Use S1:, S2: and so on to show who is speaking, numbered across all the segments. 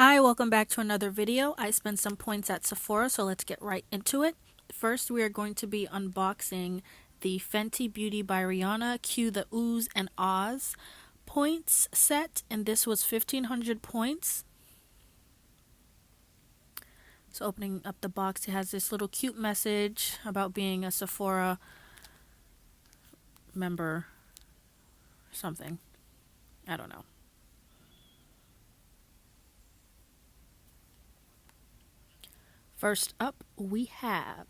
S1: Hi, welcome back to another video. I spent some points at Sephora, so let's get right into it. First, we are going to be unboxing the Fenty Beauty by Rihanna Cue the Oohs and Aahs points set, and this was 1,500 points. So opening up the box, it has this little cute message about being a Sephora member, something. I don't know. First up, we have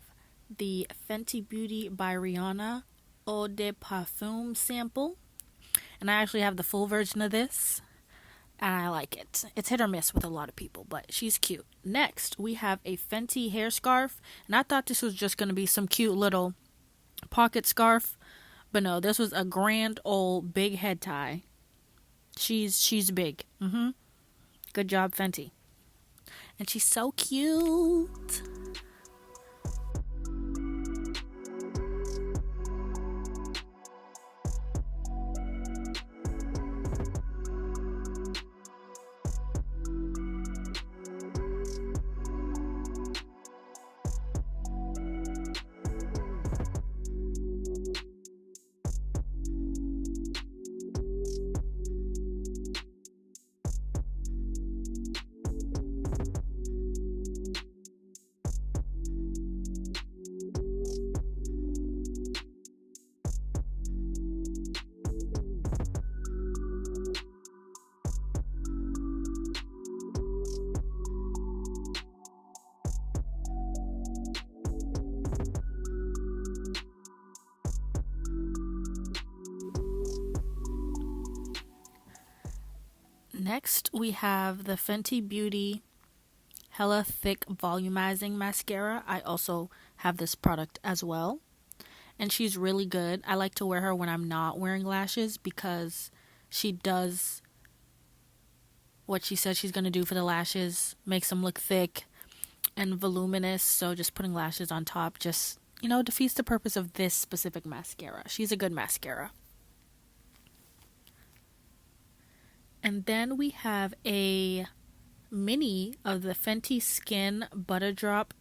S1: the Fenty Beauty by Rihanna Eau de Parfum sample. And I actually have the full version of this, and I like it. It's hit or miss with a lot of people, but she's cute. Next, we have a Fenty hair scarf, and I thought this was just going to be some cute little pocket scarf, but no, this was a grand old big head tie. She's big. Good job, Fenty. And she's so cute. Next, we have the Fenty Beauty Hella Thick Volumizing Mascara. I also have this product as well, and she's really good. I like to wear her when I'm not wearing lashes because she does what she says she's going to do for the lashes, makes them look thick and voluminous. So just putting lashes on top just, defeats the purpose of this specific mascara. She's a good mascara. And then we have a mini of the Fenty Skin Butta Drop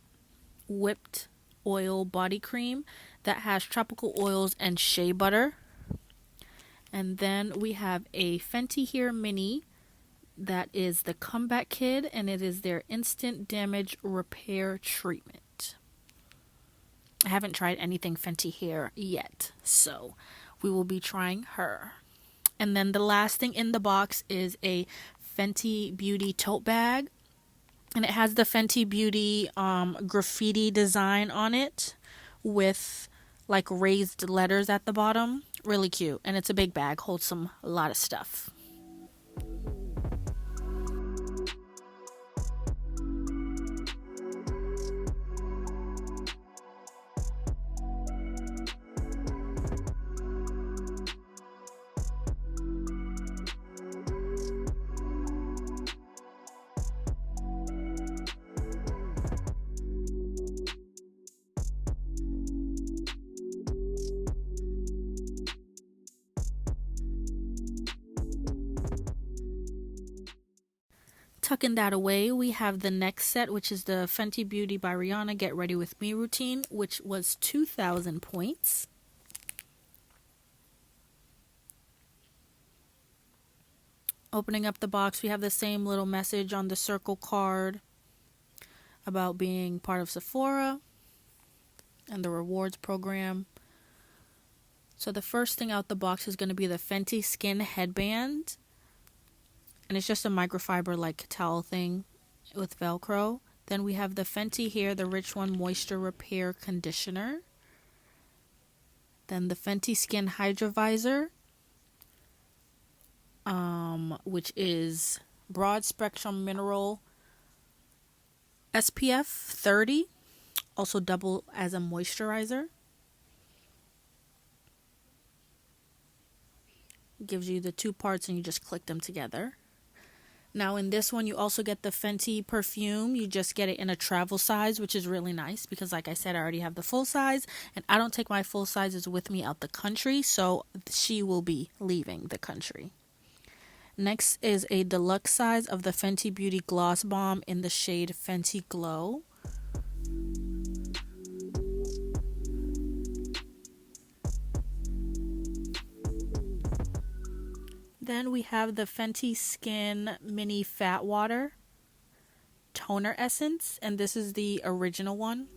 S1: Whipped Oil Body Cream that has tropical oils and shea butter. And then we have a Fenty Hair Mini that is the Comeback Kid, and it is their Instant Damage Repair Treatment. I haven't tried anything Fenty Hair yet, so we will be trying her. And then the last thing in the box is a Fenty Beauty tote bag. And it has the Fenty Beauty graffiti design on it with like raised letters at the bottom. Really cute. And it's a big bag, holds a lot of stuff. Tucking that away, we have the next set, which is the Fenty Beauty by Rihanna Get Ready With Me routine, which was 2,000 points. Opening up the box, we have the same little message on the circle card about being part of Sephora and the rewards program. So the first thing out the box is going to be the Fenty Skin Headband. And it's just a microfiber like towel thing with Velcro. Then we have the Fenty Hair, the Rich One Moisture Repair Conditioner. Then the Fenty Skin Hydra Visor, which is broad spectrum mineral SPF 30, also double as a moisturizer. Gives you the two parts and you just click them together. Now in this one, you also get the Fenty perfume. You just get it in a travel size, which is really nice because like I said, I already have the full size and I don't take my full sizes with me out the country. So she will be leaving the country. Next is a deluxe size of the Fenty Beauty Gloss Bomb in the shade Fenty Glow. Then we have the Fenty Skin Mini Fat Water Toner Essence, and this is the original one.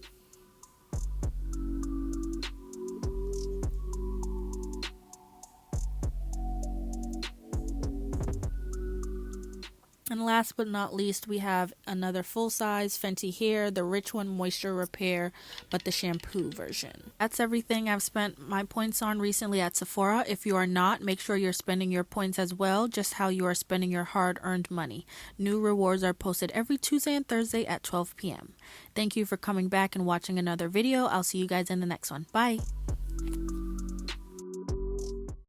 S1: And last but not least, we have another full-size Fenty Hair, the Rich One Moisture Repair, but the shampoo version. That's everything I've spent my points on recently at Sephora. If you are not, make sure you're spending your points as well, just how you are spending your hard-earned money. New rewards are posted every Tuesday and Thursday at 12 p.m. Thank you for coming back and watching another video. I'll see you guys in the next one. Bye!